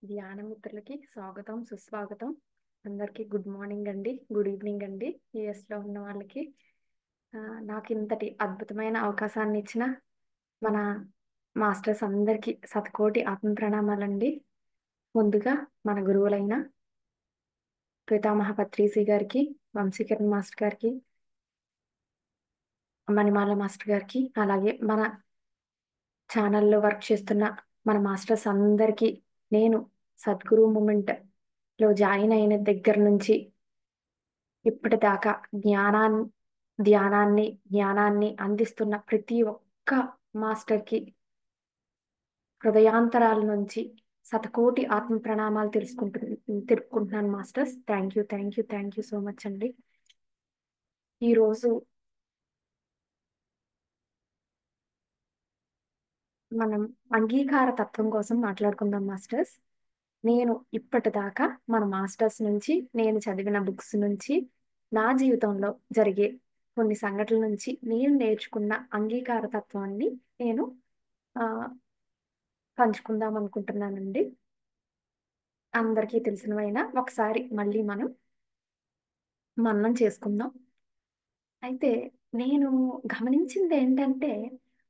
ధ్యాన మిత్రులకి స్వాగతం సుస్వాగతం. అందరికీ గుడ్ మార్నింగ్ అండి, గుడ్ ఈవినింగ్ అండి. యుఎస్లో ఉన్న వాళ్ళకి ఆ, నాకు ఇంతటి అద్భుతమైన అవకాశాన్ని ఇచ్చిన మన మాస్టర్స్ అందరికీ శతకోటి ఆత్మ ప్రణామాలండి. ముందుగా మన గురువులైన పితామహ పత్రిజీ గారికి, వంశీకరణ్ మాస్టర్ గారికి, మణిమాల మాస్టర్ గారికి, అలాగే మన ఛానల్లో వర్క్ చేస్తున్న మన మాస్టర్స్ అందరికీ నేను సద్గురు మూమెంట్ లో జాయిన్ అయిన దగ్గర నుంచి ఇప్పటిదాకా జ్ఞానాన్ని అందిస్తున్న ప్రతి ఒక్క మాస్టర్కి హృదయాంతరాల నుంచి శతకోటి ఆత్మ ప్రణామాలు తెలుపుకుంటున్నాను masters. Thank you so much అండి. ఈరోజు మనం అంగీకార తత్వం కోసం మాట్లాడుకుందాం మాస్టర్స్. నేను ఇప్పటిదాకా మన మాస్టర్స్ నుంచి, నేను చదివిన బుక్స్ నుంచి, నా జీవితంలో జరిగే కొన్ని సంఘటనల నుంచి నేను నేర్చుకున్న అంగీకార తత్వాన్ని నేను ఆ, పంచుకుందాం అనుకుంటున్నానండి. అందరికీ తెలిసినవైనా ఒకసారి మళ్ళీ మనం మననం చేసుకుందాం. అయితే నేను గమనించింది ఏంటంటే,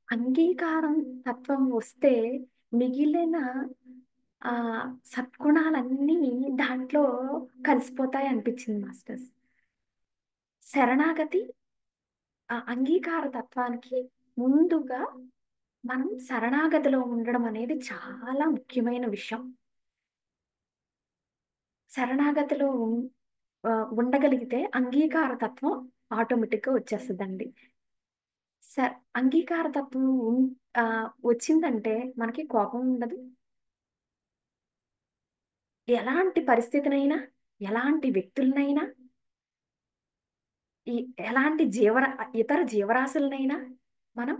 అంగీకారం తత్వం వస్తే మిగిలిన ఆ సద్గుణాలన్నీ దాంట్లో కలిసిపోతాయి అనిపించింది మాస్టర్స్. శరణాగతి, ఆ అంగీకార తత్వానికి ముందుగా మనం శరణాగతిలో ఉండడం అనేది చాలా ముఖ్యమైన విషయం. శరణాగతిలో ఉండగలిగితే అంగీకార తత్వం ఆటోమేటిక్గా వచ్చేస్తుందండి. అంగీకార తత్వం ఆ, వచ్చిందంటే మనకి కోపం ఉండదు. ఎలాంటి పరిస్థితినైనా, ఎలాంటి వ్యక్తులనైనా, ఈ ఎలాంటి ఇతర జీవరాశులనైనా మనం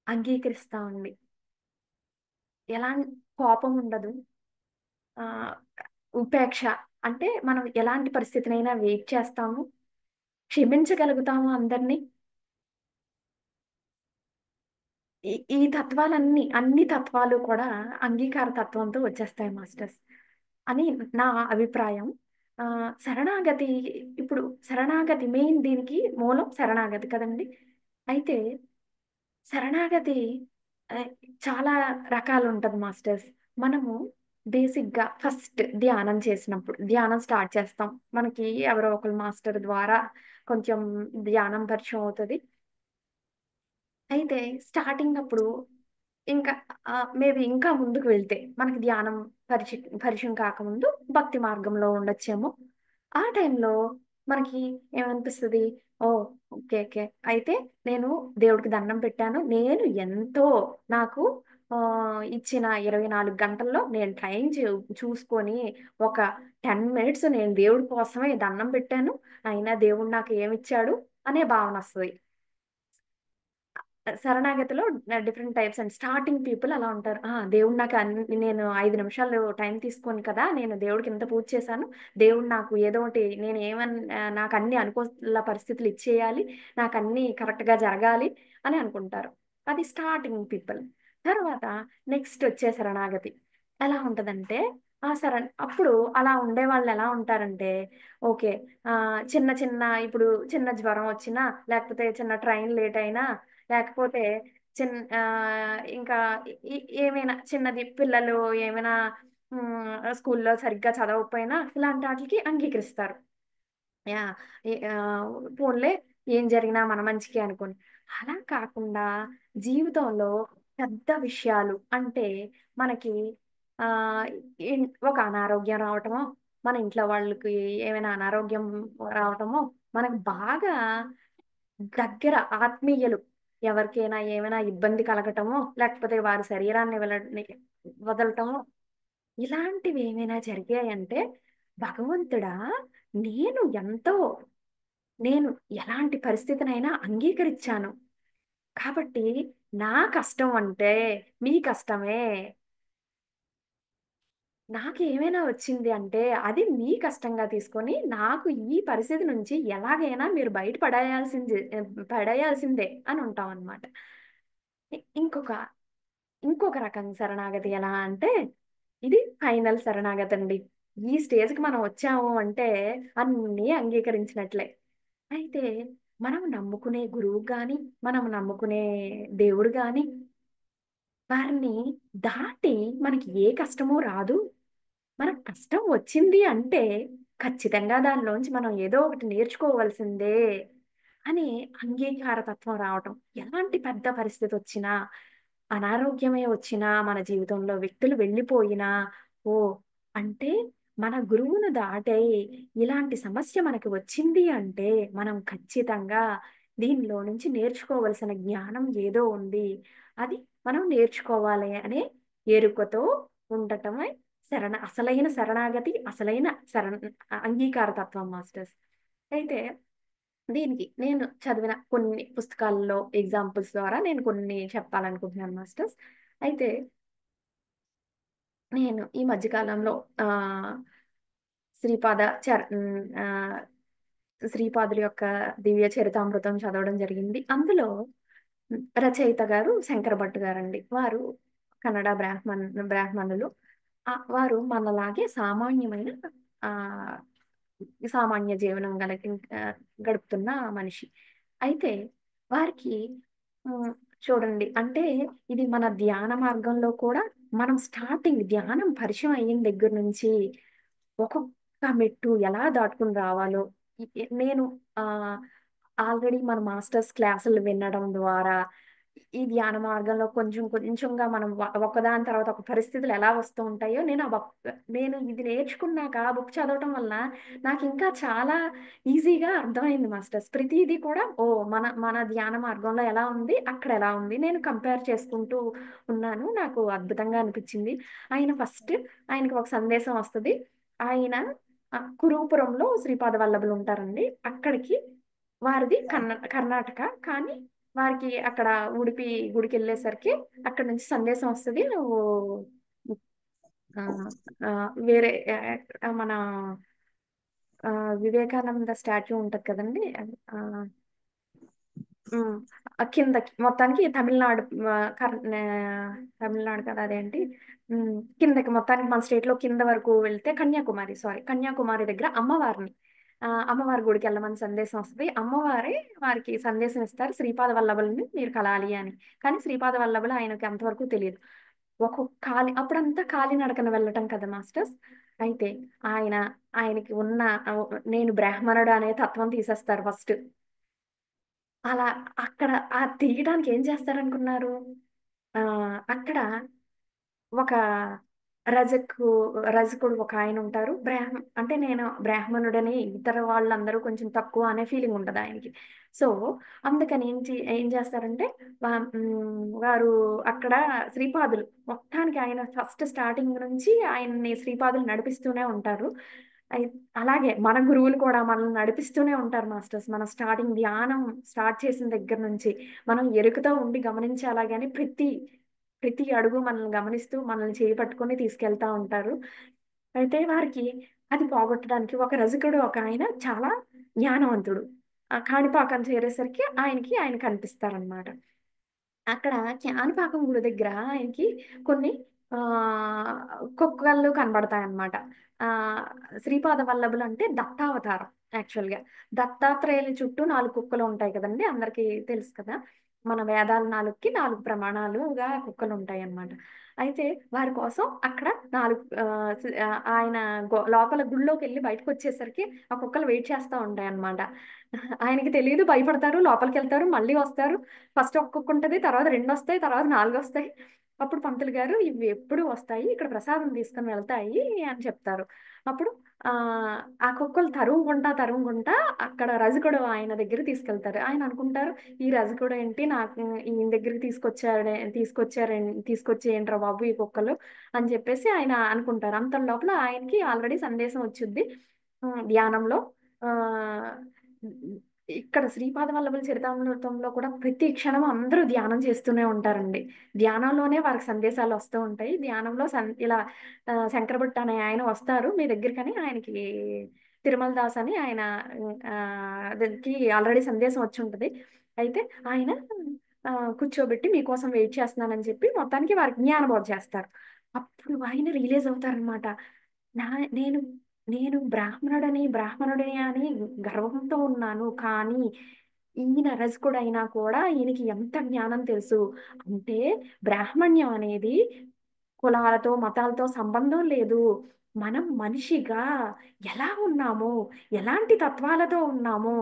అంగీకరిస్తామండి. ఎలా కోపం ఉండదు. ఆ ఉపేక్ష అంటే మనం ఎలాంటి పరిస్థితినైనా వెయిట్ చేస్తాము, క్షమించగలుగుతాము అందరినీ. ఈ అన్ని తత్వాలు కూడా అంగీకార తత్వంతో వచ్చేస్తాయి మాస్టర్స్ అని నా అభిప్రాయం. ఆ శరణాగతి, ఇప్పుడు శరణాగతి మెయిన్, దీనికి మూలం శరణాగతి కదండి. అయితే శరణాగతి ఆ, చాలా రకాలు ఉంటుంది మాస్టర్స్. మనము బేసిక్గా ఫస్ట్ ధ్యానం స్టార్ట్ చేస్తాం. మనకి ఎవరో ఒకరు మాస్టర్ ద్వారా కొంచెం ధ్యానం పరిచయం అవుతుంది. అయితే స్టార్టింగ్ అప్పుడు ఇంకా మేబీ ఇంకా ముందుకు వెళ్తే మనకి ధ్యానం పరిచయం కాకముందు భక్తి మార్గంలో ఉండొచ్చేమో. ఆ టైంలో మనకి ఏమనిపిస్తుంది, ఓ ఓకే ఓకే, అయితే నేను దేవుడికి దండం పెట్టాను, నేను ఎంతో నాకు ఆ, ఇచ్చిన 24 గంటల్లో నేను చూసుకొని ఒక 10 మినిట్స్ నేను దేవుడి కోసమే దండం పెట్టాను, అయినా దేవుడు నాకు ఏమిచ్చాడు అనే భావన వస్తుంది. శరణాగతిలో different types and starting people అలా ఉంటారు. దేవుడు నాకు నేను 5 నిమిషాలు టైం తీసుకొని కదా నేను దేవుడికి ఇంత పూజ చేశాను, దేవుడు నాకు ఏదో ఒకటి, నేను నాకు అన్ని అనుకూల పరిస్థితులు ఇచ్చేయాలి, నాకు అన్ని కరెక్ట్గా జరగాలి అని అనుకుంటారు. అది స్టార్టింగ్ పీపుల్. తర్వాత నెక్స్ట్ వచ్చే శరణాగతి ఎలా ఉంటదంటే, అప్పుడు అలా ఉండే వాళ్ళు ఎలా ఉంటారంటే, ఓకే, ఆ చిన్న చిన్న ఇప్పుడు చిన్న జ్వరం వచ్చినా, లేకపోతే చిన్న ట్రైన్ లేట్ అయినా, లేకపోతే చిన్న ఇంకా ఏమైనా చిన్నది, పిల్లలు ఏమైనా స్కూల్లో సరిగ్గా చదవకపోయినా ఇలాంటి వాటికి అంగీకరిస్తారు. యా పోన్లే, ఏం జరిగినా మన మంచికే అనుకోని. అలా కాకుండా జీవితంలో పెద్ద విషయాలు అంటే మనకి ఆ ఒక అనారోగ్యం రావటమో, మన ఇంట్లో వాళ్ళకి ఏమైనా అనారోగ్యం రావటమో, మనకు బాగా దగ్గర ఆత్మీయులు ఎవరికైనా ఏమైనా ఇబ్బంది కలగటమో, లేకపోతే వారి శరీరాన్ని వదలటమో, ఇలాంటివి ఏమైనా జరిగాయంటే, భగవంతుడా, నేను ఎంతో నేను ఎలాంటి పరిస్థితినైనా అంగీకరించాను కాబట్టి నా కష్టం అంటే మీ కష్టమే, నాకు ఏమైనా వచ్చింది అంటే అది మీ కష్టంగా తీసుకొని నాకు ఈ పరిస్థితి నుంచి ఎలాగైనా మీరు పడేయాల్సిందే అని ఉంటాం అనమాట. ఇంకొక ఇంకొక రకం శరణాగతి ఎలా అంటే, ఇది ఫైనల్ శరణాగతి అండి. ఈ స్టేజ్కి మనం వచ్చాము అంటే అన్నీ అంగీకరించినట్లే. అయితే మనం నమ్ముకునే గురువు గాని, మనం నమ్ముకునే దేవుడు గాని, వారిని దాటి మనకి ఏ కష్టము రాదు. మనకు కష్టం వచ్చింది అంటే ఖచ్చితంగా దానిలోంచి మనం ఏదో ఒకటి నేర్చుకోవాల్సిందే అని అంగీకార తత్వం రావటం. ఎలాంటి పెద్ద పరిస్థితి వచ్చినా, అనారోగ్యమే వచ్చినా, మన జీవితంలో వ్యక్తులు వెళ్ళిపోయినా, ఓహ్! అంటే మన గురువును దాటే ఇలాంటి సమస్య మనకి వచ్చింది అంటే, మనం ఖచ్చితంగా దీనిలో నుంచి నేర్చుకోవాల్సిన జ్ఞానం ఏదో ఉంది. అది మనం నేర్చుకోవాలి అనే ఎరుకతో ఉండటమే అసలైన శరణాగతి, అసలైన అంగీకార తత్వం మాస్టర్స్. అయితే దీనికి నేను చదివిన కొన్ని పుస్తకాల్లో ఎగ్జాంపుల్స్ ద్వారా నేను కొన్ని చెప్పాలనుకుంటున్నాను మాస్టర్స్. అయితే నేను ఈ మధ్య కాలంలో ఆహ్, శ్రీపాద చర్ హ్మ్. శ్రీపాదుల యొక్క దివ్య చరితామృతం చదవడం జరిగింది. అందులో రచయిత గారు శంకర భట్ గారండి. వారు కన్నడ బ్రాహ్మణులు. వారు మనలాగే సామాన్యమైన ఆహ్, సామాన్య జీవనం గడుపుతున్న మనిషి. అయితే వారికి హ్మ్. చూడండి అంటే ఇది మన ధ్యాన మార్గంలో కూడా మనం స్టార్టింగ్ ధ్యానం పరిచయం అయిన దగ్గర నుంచి ఒక్కొక్క మెట్టు ఎలా దాటుకొని రావాలో నేను ఆహ్, ఆల్రెడీ మన మాస్టర్స్ క్లాసులు వినడం ద్వారా ఈ ధ్యాన మార్గంలో కొంచెం కొంచెంగా మనం ఒకదాని తర్వాత ఒక పరిస్థితులు ఎలా వస్తూ ఉంటాయో నేను ఇది నేర్చుకున్నాక ఆ బుక్ చదవటం వల్ల నాకు ఇంకా చాలా ఈజీగా అర్థమైంది మాస్టర్స్. ప్రతీది కూడా ఓహ్! మన ధ్యాన మార్గంలో ఎలా ఉంది, అక్కడ ఎలా ఉంది. నేను కంపేర్ చేసుకుంటూ ఉన్నాను. నాకు అద్భుతంగా అనిపించింది. ఆయనకి ఒక సందేశం వస్తది. ఆయన కురుపురంలో శ్రీపాద వల్లభులు ఉంటారండి. అక్కడికి వారిది కర్ణాటక. కానీ వారికి అక్కడ ఉడిపి గుడికెళ్ళేసరికి అక్కడి నుంచి సందేశం వస్తది. నువ్వు ఆహ్, వేరే మన వివేకానంద స్టాచ్యూ ఉంటది కదండీ! హ్మ్. కిందకి మొత్తానికి తమిళనాడు తమిళనాడు కాదు అదేంటి కిందకి మొత్తానికి మన స్టేట్‌లో కింద వరకు వెళ్తే కన్యాకుమారి దగ్గర అమ్మవారి గుడికెళ్ళమని సందేశం వస్తది. అమ్మవారే వారికి సందేశం ఇస్తారు. శ్రీపాద వల్లభులని మీరు కలాలి అని. కానీ శ్రీపాద వల్లభులు ఆయనకి అంతవరకు తెలీదు. అప్పుడంతా కాలినడకన వెళ్ళటం కదా మాస్టర్స్. అయితే ఆయన ఆయనకి ఉన్న నేను బ్రాహ్మణుడు అనే తత్వం తీసేస్తారు ఫస్ట్. అలా అక్కడ తీయడానికి ఏం చేస్తారనుకున్నారు? అక్కడ ఒక రజకు రజకుడు ఒకాయనుంటారు. అంటే నేను బ్రాహ్మణుడని ఇతర వాళ్ళందరూ కొంచెం తక్కువ అనే ఫీలింగ్ ఉంటదాయనకి. సో, అందుకని ఏం చేస్తారంటే వారు అక్కడ శ్రీపాదులు మొత్తానికి ఆయన ఫస్ట్ స్టార్టింగ్ నుంచి ఆయన్ని శ్రీపాదులు నడిపిస్తూనే ఉంటారు. అయి అలాగే మన గురువులు కూడా మనల్ని నడిపిస్తూనే ఉంటారు మాస్టర్స్. మనం ధ్యానం స్టార్ట్ చేసిన దగ్గర నుంచి మనం ఎరుకతో ఉండి గమనించాలా గాని ప్రతి అడుగు మనల్ని గమనిస్తూ, మనల్ని చేయి పట్టుకొని తీసుకెళ్తా ఉంటారు. అయితే వారికి అది పోగొట్టడానికి ఒక రసికుడు ఒకాయన చాలా జ్ఞానవంతుడు. కాణిపాకం చేరేసరికి ఆయన కనిపిస్తారనమాట. అక్కడ కాణిపాకం గుడి దగ్గర ఆయనకి కొన్ని ఆహ్, కుక్కలు కనబడతాయన్నమాట. ఆహ్, శ్రీపాద వల్లభులంటే దత్తావతారం యాక్చువల్‌గా. దత్తాత్రేయుల చుట్టూ 4 కుక్కలుంటాయి కదండీ! అందరికీ తెలుసు కదా! మన వేదాల 4కి 4 ప్రమాణాలుగా కుక్కలుంటాయన్నమాట. అయితే వారి కోసం అక్కడ 4 ఆయన లోపల గుడిలోకెళ్ళి బయటకొచ్చేసరికి ఆ కుక్కలు వెయిట్ చేస్తా ఉంటాయన్నమాట. ఆయనకి తెలీదు భయపడతారు. లోపలికెళ్తారు. మళ్ళీ వస్తారు. ఫస్ట్ ఒక కుక్కుంటది. తర్వాత 2 తర్వాత 4 అప్పుడు పంతులు గారు ఇవి ఎప్పుడు వస్తాయి. ఇక్కడ ప్రసాదం తీసుకొని వెళ్తాయి అని చెప్తారు. అప్పుడు ఆ కుక్కలు తరుముకుంటా అక్కడ రజకుడు ఆయన దగ్గరికి తీసుకెళ్తారు. ఆయన అనుకుంటారు ఈ రజకుడు ఏంటి నాకు ఈయన దగ్గరికి తీసుకొచ్చేయండిరా బాబు ఈ కుక్కలు అని చెప్పేసి ఆయన అనుకుంటారు. అంతలో లోపల ఆయనకి ఆల్రెడీ సందేశం వచ్చుద్ది. ధ్యానంలో ఆహ్, ఇక్కడ శ్రీపాద వల్లభుల చరితామృతంలో కూడా ప్రతి క్షణం అందరూ ధ్యానం చేస్తూనే ఉంటారండి. ధ్యానంలోనే వారికి సందేశాలు వస్తూ ఉంటాయి. ధ్యానంలో ఇలా శంకర భట్ అనే ఆయన వస్తారు మీ దగ్గరికని ఆయనకి తిరుమల దాస్ అని ఆయన దానికి ఆల్రెడీ సందేశం వచ్చుంటది. అయితే ఆయన కూర్చోబెట్టి మీకోసం వెయిట్ చేస్తున్నానని చెప్పి మొత్తానికి వారికి జ్ఞానబోధ చేస్తారు. అప్పుడు ఆయన రియలైజ్ అవుతారనమాట. నా నేను నేను బ్రాహ్మణుడిని అని గర్వంతో ఉన్నాను. కానీ ఈయన రజకుడైనా కూడా ఈయనకి ఎంత జ్ఞానం తెలుసు. అంటే బ్రాహ్మణ్యం అనేది కులాలతో, మతాలతో సంబంధం లేదు. మనం మనిషిగా ఎలా ఉన్నామో, ఎలాంటి తత్వాలతో ఉన్నామో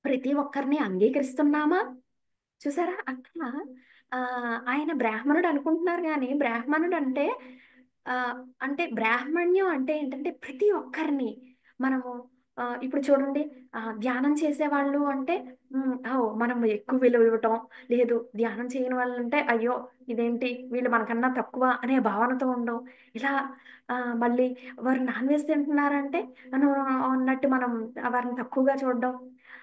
ప్రతి ఒక్కరిని అంగీకరిస్తున్నామా? చూసారా? అక్కడ ఆయన బ్రాహ్మణుడు అనుకుంటున్నారు గానీ, బ్రాహ్మణుడు అంటే అంటే బ్రాహ్మణ్యం అంటే ఏంటంటే ప్రతి ఒక్కరిని మనము ఇప్పుడు చూడండి, ధ్యానం చేసేవాళ్ళు అంటే మనం ఎక్కువ విలువ ఇవ్వటం, లేదు ధ్యానం చేయని వాళ్ళంటే అయ్యో! ఇదేంటి వీళ్ళు మనకన్నా తక్కువ అనే భావనతో ఉండడం. ఇలా మళ్ళీ వారు నాన్ వెజ్ తింటున్నారంటే మనం అన్నట్టు మనం వారిని తక్కువగా చూడడం.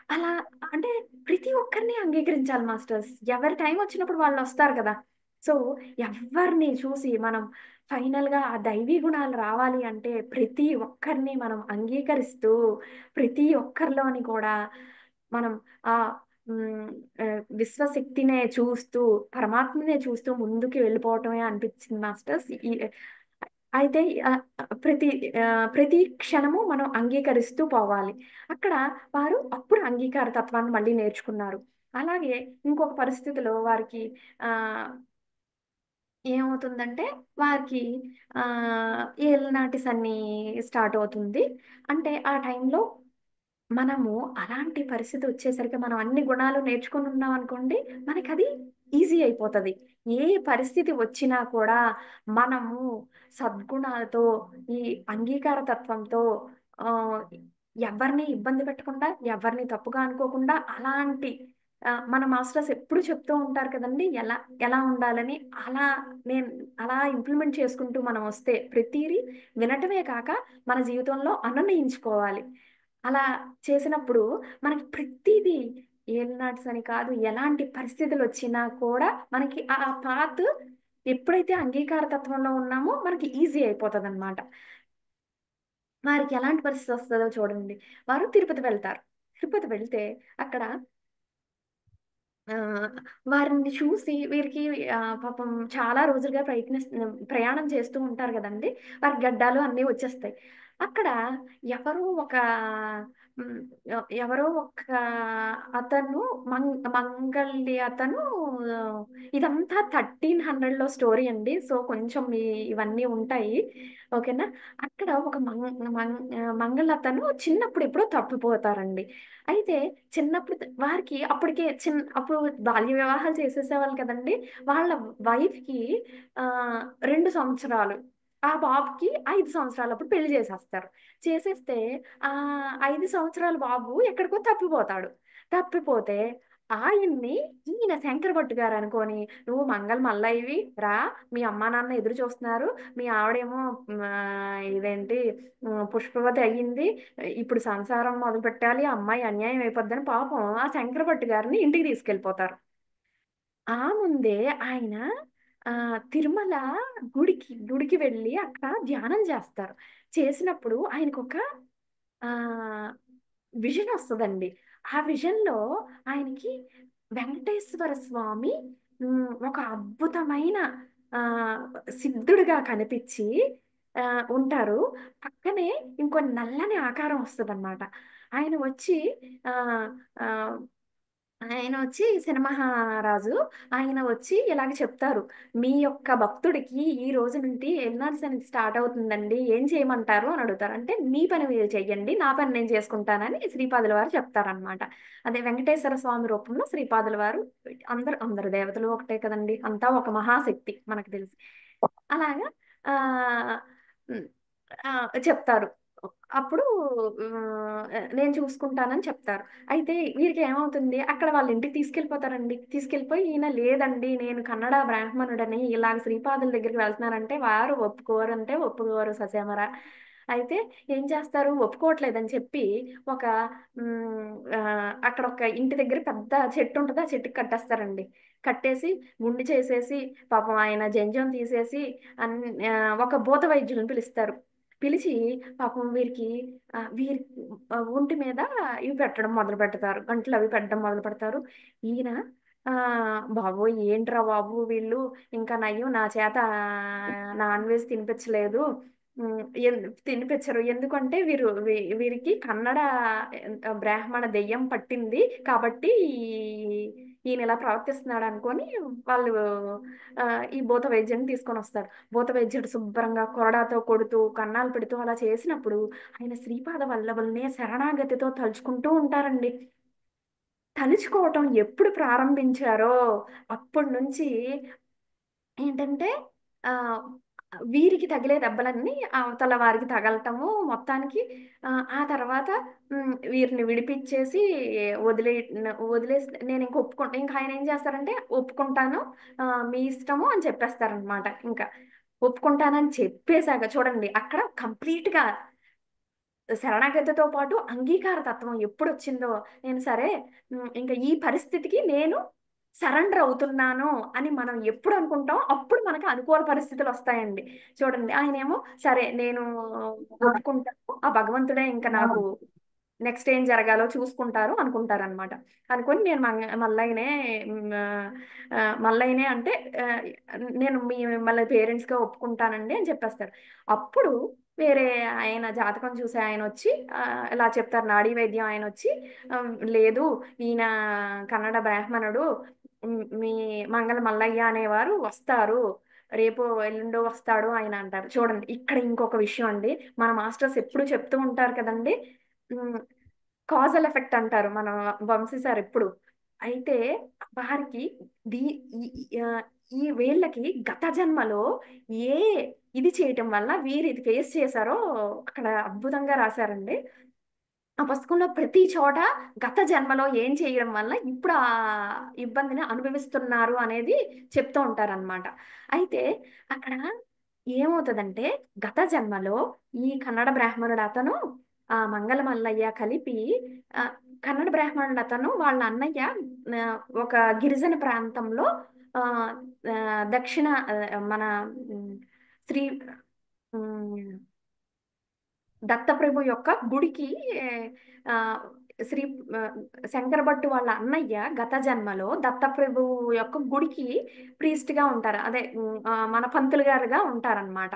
అలా అంటే ప్రతి ఒక్కరిని అంగీకరించాలి మాస్టర్స్. ఎవరి టైం వచ్చినప్పుడు వాళ్ళొస్తారు కదా! సో, ఎవ్వరిని చూసి మనం ఫైనల్‌గా ఆ దైవీ గుణాలు రావాలి అంటే ప్రతి ఒక్కరిని మనం అంగీకరిస్తూ, ప్రతి ఒక్కరిలోని కూడా మనం ఆహ్, విశ్వశక్తినే చూస్తూ, పరమాత్మనే చూస్తూ ముందుకు వెళ్ళిపోవటమే అనిపించింది మాస్టర్స్. అయితే ప్రతి క్షణము మనం అంగీకరిస్తూ పోవాలి. అక్కడ వారు అప్పుడు అంగీకార తత్వాన్ని మళ్ళీ నేర్చుకున్నారు. అలాగే ఇంకొక పరిస్థితిలో వారికి ఆహ్, ఏమవుతుందంటే వారికి ఏలినాటి శని స్టార్ట్ అవుతుంది. అంటే ఆ టైంలో మనము అలాంటి పరిస్థితి వచ్చేసరికి మనం అన్ని గుణాలు నేర్చుకొని ఉన్నామనుకోండి, మనకది ఈజీ అయిపోతది. ఏ పరిస్థితి వచ్చినా కూడా మనము సద్గుణాలతో, ఈ అంగీకార తత్వంతో ఆహ్, ఎవరిని ఇబ్బంది పెట్టకుండా, ఎవరిని తప్పుగా అనుకోకుండా అలాంటి మన మాస్టర్స్ ఎప్పుడు చెప్తూ ఉంటారు కదండీ! ఎలా ఎలా ఉండాలని. అలా నేను అలా ఇంప్లిమెంట్ చేసుకుంటూ మనం వస్తే ప్రతీదీ వినటమే కాక మన జీవితంలో అనునయించుకోవాలి. అలా చేసినప్పుడు మనకి ప్రతీదీ ఏలినాట్స్ అని కాదు, ఎలాంటి పరిస్థితులొచ్చినా కూడా మనకి ఆ పాత్ ఎప్పుడైతే అంగీకార తత్వంలో ఉన్నామో మనకి ఈజీ అయిపోతదనమాట. వారికి ఎలాంటి పరిస్థితొస్తదో చూడండి. వారు తిరుపతి వెళ్తారు. తిరుపతి వెళ్తే అక్కడ ఆహ్, వారిని చూసి వీరికి పాపం చాలా రోజులుగా ప్రయాణం చేస్తూ ఉంటారు గదండీ! వారికి గడ్డాలు అన్నీ వచ్చేస్తాయి. అక్కడ ఎవరో ఒక హ్మ్. ఎవరో ఒక అతను మంగలి అతను ఆ, ఇదంతా 1300లో స్టోరీ అండి. సో, కొంచెం ఇవన్నీ ఉంటాయి. ఓకేనా? అక్కడ ఒక మంగళతను చిన్నప్పుడు ఎప్పుడో తప్పిపోతారండి. అయితే చిన్నప్పుడు వారికి అప్పుడు బాల్య వివాహాలు చేసేసేవాళ్ళు కదండీ! వాళ్ళ వైఫ్‌కి 2 సంవత్సరాలు. ఆ బాబుకి 5 సంవత్సరాలప్పుడు పెళ్లి చేసేస్తారు. చేసేస్తే 5 సంవత్సరాల బాబు ఎక్కడికో తప్పిపోతాడు. తప్పిపోతే ఆయన్ని ఈయన శంకర భట్ గారనుకోని, "నువ్వు మంగళ మల్లయ్యవి రా, మీ అమ్మా, నాన్న ఎదురు చూస్తున్నారు. మీ ఆవిడేమో ఇదేంటి పుష్పవతి అయ్యింది. ఇప్పుడు సంసారం మొదలుపెట్టాలి. ఆ అమ్మాయి అన్యాయం అయిపోద్దని" పాపం ఆ శంకర భట్ గారిని ఇంటికి తీసుకెళ్ళిపోతారు. ఆ ముందే ఆయన తిరుమల గుడికి వెళ్ళి అక్కడ ధ్యానం చేస్తారు. చేసినప్పుడు ఆయనకొక ఆహ్, విజనొస్తదండి. ఆ విజన్‌లో ఆయనకి వెంకటేశ్వర స్వామి ఒక అద్భుతమైన ఆహ్, సిద్ధుడుగా కనిపిచ్చి ఉంటారు. పక్కనే ఇంకో నల్లని ఆకారం వస్తదనమాట. ఆయన వచ్చి ఆహ్, ఆహ్ ఆయనొచ్చి శనమహారాజు. ఆయన వచ్చి ఇలాగ చెప్తారు. "మీ యొక్క భక్తుడికి ఈ రోజు నుండి ఎల్నాడ్స్ అనేది స్టార్ట్ అవుతుందండి. ఏం చేయమంటారు?" అని అడుగుతారు. అంటే "మీ పని మీరు చెయ్యండి. నా పని నేను చేసుకుంటానని" శ్రీపాదుల వారు చెప్తారనమాట. అదే వెంకటేశ్వర స్వామి రూపంలో శ్రీపాదుల వారు అందరు దేవతలు ఒకటే కదండీ! అంతా ఒక మహాశక్తి మనకు తెలిసి. అలాగా ఆహ్, హ్మ్. చెప్తారు. అప్పుడు నేను చూసుకుంటానని చెప్తారు. అయితే వీరికేమవుతుంది, అక్కడ వాళ్ళ ఇంటికి తీసుకెళ్ళిపోతారండి. తీసుకెళ్ళిపోయి ఈయన లేదండి నేను కన్నడ బ్రాహ్మణుడని ఇలాగ శ్రీపాదుల దగ్గరికి వెళ్తున్నారంటే వారు ఒప్పుకోరంటే ఒప్పుకోరు ససేమరా. అయితే ఏం చేస్తారు, ఒప్పుకోవట్లేదని చెప్పి ఒక అక్కడ ఒక ఇంటి దగ్గర పెద్ద చెట్టుంటది. ఆ చెట్టుకి కట్టేస్తారండి. కట్టేసి గుండు చేసేసి పాపం ఆయన జంధ్యం తీసేసి ఒక భూత వైద్యులను పిలుస్తారు. పిలిచి పాపం వీరి ఒంటి మీద ఇవి పెట్టడం మొదలుపెడతారు. గంటలవి పెట్టడం మొదలుపెడతారు. ఈయన బాబోయ్! ఏంట్రా బాబు వీళ్ళు ఇంకా నయ్యం నా చేత నాన్ వెజ్ తినిపించలేదు. హ్మ్. తినిపించరు. ఎందుకంటే వీరికి కన్నడ బ్రాహ్మణ దెయ్యం పట్టింది. కాబట్టి ఈయన ఇలా ప్రవర్తిస్తున్నాడనుకోని వాళ్ళు ఈ భూత వైద్యుడిని తీసుకొనొస్తారు. భూత వైద్యుడు శుభ్రంగా కొరడాతో కొడుతూ, కన్నాలు పెడుతూ అలా చేసినప్పుడు ఆయన శ్రీపాద వల్లభుల్ని శరణాగతితో తలుచుకుంటూ ఉంటారండి. తలుచుకోవటం ఎప్పుడు ప్రారంభించారో అప్పటినుంచి ఏంటంటే ఆహ్, వీరికి తగిలే దెబ్బలన్నీ అవతల వారికి తగలటము మొత్తానికి ఆ తర్వాత వీరిని విడిపిచ్చేసి వదిలేసి నేనింక ఇంక ఆయనేం చేస్తారంటే ఒప్పుకుంటాను. మీ ఇష్టము అని చెప్పేస్తారనమాట ఇంక. ఒప్పుకుంటానని చెప్పేసాక చూడండి అక్కడ కంప్లీట్‌గా శరణాగతితో పాటు అంగీకార తత్వం ఎప్పుడొచ్చిందో, నేను సరే ఇంక ఈ పరిస్థితికి నేను సరెండర్ అవుతున్నాను అని మనం ఎప్పుడు అనుకుంటామో, అప్పుడు మనకు అనుకూల పరిస్థితులొస్తాయండి. చూడండి ఆయనేమో సరే నేను ఒప్పుకుంటాను. ఆ భగవంతుడే ఇంక నాకు నెక్స్ట్ ఏం జరగాలో చూసుకుంటారు అనుకుంటారనమాట. అనుకోని నేను మల్లయ్యనే మల్లయ్యనే అంటే ఆహ్, నేను మిమ్మల్ని పేరెంట్స్‌గా ఒప్పుకుంటానండి అని చెప్పేస్తారు. అప్పుడు వేరే ఆయన జాతకం చూసే ఆయనొచ్చి ఇలా చెప్తారు నాడీ వైద్యం ఆయనొచ్చి లేదు ఈయన కన్నడ బ్రాహ్మణుడు మీ మంగళ మల్లయ్య అనేవారు వస్తారు. రేపో, ఎల్లుండో వస్తాడు ఆయన అంటారు. చూడండి ఇక్కడ ఇంకొక విషయం అండి. మన మాస్టర్స్ ఎప్పుడు చెప్తూ ఉంటారు కదండీ! హ్మ్. కాజల్ ఎఫెక్ట్ అంటారు మన వంశీ సార్ ఎప్పుడు. అయితే వారికి దీ ఈ ఆహ్, ఈ వీళ్ళకి గత జన్మలో ఏ ఇది చేయటం వల్ల వీరు ఇది ఫేస్ చేశారో అక్కడ అద్భుతంగా రాశారండి. ఆ పుస్తకంలో ప్రతి చోట గత జన్మలో ఏం చేయడం వల్ల ఇప్పుడు ఆ ఇబ్బందిని అనుభవిస్తున్నారు అనేది చెప్తూ ఉంటారనమాట. అయితే అక్కడ ఏమవుతదంటే గత జన్మలో ఈ కన్నడ బ్రాహ్మణుడతను మంగళ మల్లయ్య కలిపి ఆహ్, కన్నడ బ్రాహ్మణుడతను వాళ్ళ అన్నయ్య ఒక గిరిజన ప్రాంతంలో ఆహ్, దక్షిణ మన హ్మ్, శ్రీ హ్మ్. దత్తప్రభు యొక్క గుడికి ఆహ్, శ్రీ ఆహ్, శంకర భట్టు వాళ్ళ అన్నయ్య గత జన్మలో దత్తప్రభువు యొక్క గుడికి ప్రీస్ట్‌గా ఉంటారు. అదే మన పంతులు గారుగా ఉంటారనమాట.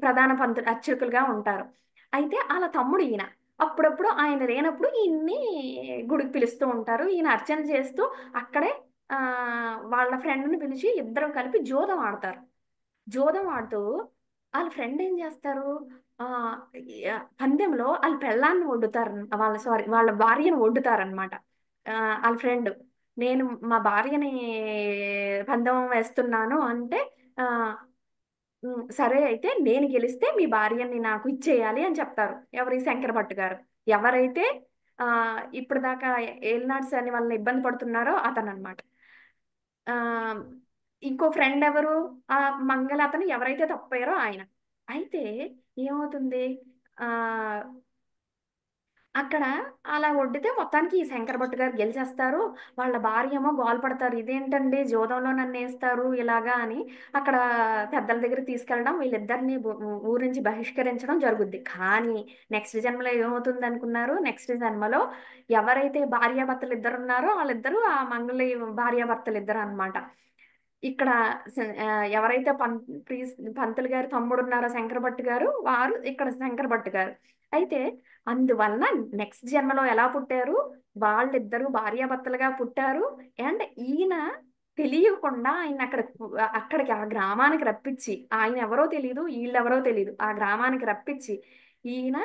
ప్రధాన పంతులు అర్చకులుగా ఉంటారు. అయితే ఆళ్ళ తమ్ముడు ఈయన. అప్పుడప్పుడు ఆయన లేనప్పుడు ఈయన్ని గుడికి పిలుస్తూ ఉంటారు. ఈయన అర్చన చేస్తూ అక్కడే వాళ్ళ ఫ్రెండ్‌ని పిలిచి ఇద్దరు కలిపి జూదం ఆడతారు. జూదం ఆడుతూ ఆళ్ళ ఫ్రెండ్ ఏం జేస్తారు ఆహ్, పందెంలో ఆళ్ళ పెళ్ళాన్ని ఒడ్డుతారు. వాళ్ళ భార్యని ఒడ్డుతారనమాట. ఆళ్ళ ఫ్రెండ్. నేను మా భార్యని పందెం వేస్తున్నాను అంటే ఆహ్, సరే అయితే నేను గెలిస్తే మీ భార్యని నాకు ఇచ్చేయాలి అని చెప్తారు. ఎవరు? ఈ శంకర భట్ గారు. ఎవరైతే ఇప్పటిదాకా ఏలినాటి శని వలన ఇబ్బంది పడుతున్నారో అతననమాట. ఆహ్, ఇంకో ఫ్రెండ్ ఎవరు? మంగళ అతను ఎవరైతే తప్పిపోయారో ఆయన. అయితే ఏమవుతుంది? ఆహ్, అక్కడ అలా ఒడ్డితే మొత్తానికి ఈ శంకర భట్ గారు గెలిచేస్తారు. వాళ్ళ భార్యేమో గోల పడతారు. ఇదేంటండి జూదంలో నన్నేస్తారు ఇలాగా అని అక్కడ పెద్దల దగ్గరికి తీసుకెళ్ళడం వీళ్ళిద్దరిని ఊరు నుంచి బహిష్కరించడం జరుగుద్ది. కానీ నెక్స్ట్ జన్మలో ఏమవుతుందనుకున్నారు? నెక్స్ట్ జన్మలో ఎవరైతే భార్యాభర్తలిద్దరున్నారో ఆళ్ళిద్దరూ ఆ మంగలి భార్యాభర్తలిద్దరనమాట. ఇక్కడ ఎవరైతే పంతులు గారి తమ్ముడున్నారో శంకర భట్ గారు, వారు ఇక్కడ శంకర భట్ గారు. అయితే అందువలన నెక్స్ట్ జన్మలో ఎలా పుట్టారు? వాళ్ళిద్దరూ భార్యాభర్తలుగా పుట్టారు. అండ్ ఈయన తెలియకుండా అక్కడికి ఆ గ్రామానికి రప్పించి, ఆయనెవరో తెలీదు, ఈళ్ళెవరో తెలీదు. ఆ గ్రామానికి రప్పించి, ఈయన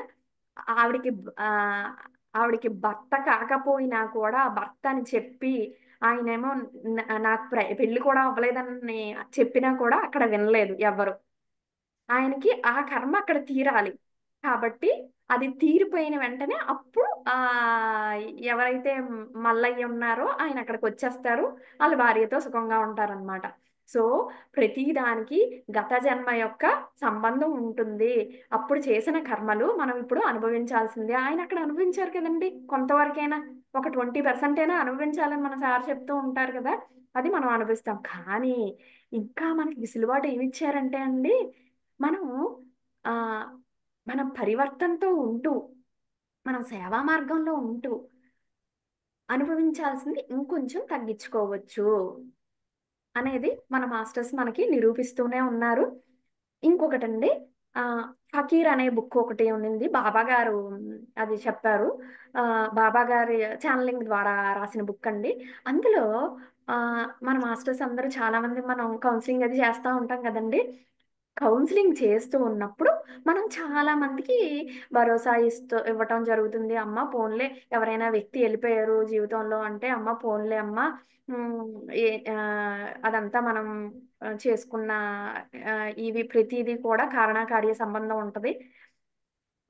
ఆవిడకి ఆహ్, ఆవిడకి భర్త కాకపోయినా కూడా భర్త అని చెప్పి, ఆయనేమో నాకు పెళ్లి కూడా అవ్వలేదని చెప్పినా కూడా అక్కడ వినలేదు ఎవ్వరు. ఆయనకి ఆ కర్మ అక్కడ తీరాలి. కాబట్టి అది తీరిపోయిన వెంటనే అప్పుడు ఎవరైతే మల్లయ్య ఉన్నారో ఆయన అక్కడికొచ్చేస్తారు. ఆళ్ళ భార్యతో సుఖంగా ఉంటారనమాట. సో, ప్రతి దానికి గత జన్మ యొక్క సంబంధం ఉంటుంది. అప్పుడు చేసిన కర్మలు మనం ఇప్పుడు అనుభవించాల్సిందే. ఆయన అక్కడ అనుభవించారు కదండీ! కొంతవరకైనా. ఒక 20% అయినా అనుభవించాలని మన సార్ చెప్తూ ఉంటారు కదా! అది మనం అనుభవిస్తాం. కానీ ఇంకా మనకి వెసులుబాటు ఏమిచ్చారంటే అండి మనము ఆహ్, మనం పరివర్తనతో ఉంటూ, మనం సేవా మార్గంలో ఉంటూ, అనుభవించాల్సింది ఇంకొంచెం తగ్గించుకోవచ్చు అనేది మన మాస్టర్స్ మనకి నిరూపిస్తూనే ఉన్నారు. ఇంకొకటండి, ఫకీర్ అనే బుక్ ఒకటి ఉండింది. బాబా గారు అది చెప్పారు. బాబా గారి ఛానలింగ్ ద్వారా రాసిన బుక్ అండి. అందులో మన మాస్టర్స్ అందరూ చాలా మంది మనం కౌన్సిలింగ్ అది చేస్తా ఉంటాం కదండీ! కౌన్సిలింగ్ చేస్తూ ఉన్నప్పుడు మనం చాలా మందికి భరోసా ఇవ్వటం జరుగుతుంది. అమ్మ పోన్లే, ఎవరైనా వ్యక్తి వెళ్ళిపోయారు జీవితంలో అంటే, అమ్మ పోన్లే అమ్మ, హ్మ్, ఏ అదంతా మనం చేసుకున్న ఇవి ప్రతీదీ కూడా కారణాకార్య సంబంధం ఉంటది.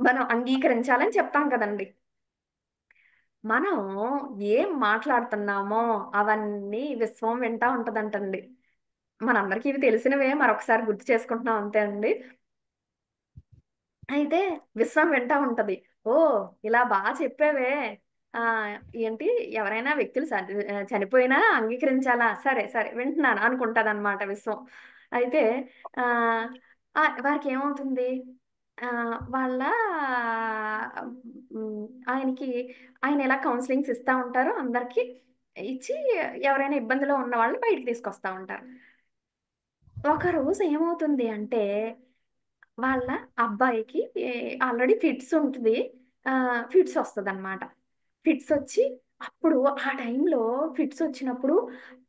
మనం అంగీకరించాలని చెప్తాం కదండీ! మనం ఏం మాట్లాడుతున్నామో అవన్నీ విశ్వం వింటా ఉంటదంటండి. మనందరికీ ఇవి తెలిసినవే, మరొకసారి గుర్తు చేసుకుంటున్నాం అంతే అండి. అయితే విశ్వం వింటా ఉంటది. ఓహ్! ఇలా చెప్పావే. ఆహ్, ఏంటి, ఎవరైనా వ్యక్తులు చనిపోయినా అంగీకరించాలా? సరే, సరే వింటున్నాను అనుకుంటదనమాట విశ్వం. అయితే ఆహ్, వారికేమవుతుంది, వాళ్ళ హ్మ్, ఆయనకి ఆయన ఇలా కౌన్సెలింగ్స్ ఇస్తా ఉంటారు అందరికి. ఇచ్చి ఎవరైనా ఇబ్బందిలో ఉన్న వాళ్ళని బయటికి తీసుకొస్తా ఉంటారు. ఒకరోజు ఏమవుతుంది అంటే, వాళ్ళ అబ్బాయికి ఆల్రెడీ ఫిట్స్ ఉంటది. ఫిట్స్ ఒస్తదనమాట. ఫిట్స్ ఒచ్చి, అప్పుడు ఆ టైంలో ఫిట్స్ ఒచ్చినప్పుడు